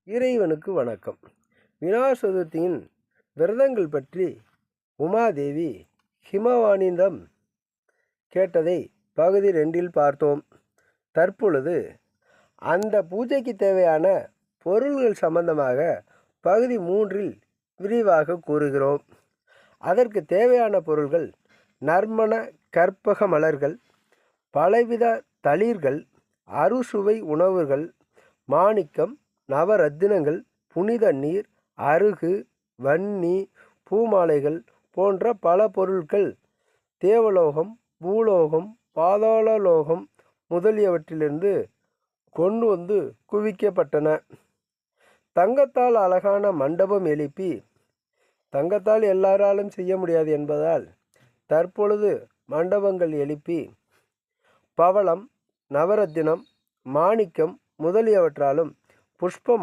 இறைவனுக்கு வணக்கம். விநாயகர் சதுர்த்தியின் விரதங்கள் பற்றி உமாதேவி ஹிமவானிடம் கேட்டதை பகுதி 2இல் பார்த்தோம். தற்பொழுது அந்த பூஜைக்கு தேவையான பொருள்கள் சம்பந்தமாக பகுதி 3இல் விரிவாக கூறுகிறோம். அதற்கு தேவையான பொருள்கள் நறுமண கற்பக மலர்கள், பலவித தளிர்கள், அறுசுவை உணவுகள், மாணிக்கம், நவரத்தினங்கள், புனித நீர், அருகு, வன்னி, பூமாலைகள் போன்ற பல பொருட்கள் தேவலோகம், பூலோகம், பாதாளலோகம் முதலியவற்றிலிருந்து கொண்டு வந்து குவிக்கப்பட்டன. தங்கத்தால் அழகான மண்டபம் எழுப்பி, தங்கத்தால் எல்லாராலும் செய்ய முடியாது என்பதால் தற்பொழுது மண்டபங்கள் எழுப்பி பவளம், நவரத்தினம், மாணிக்கம் முதலியவற்றாலும் புஷ்ப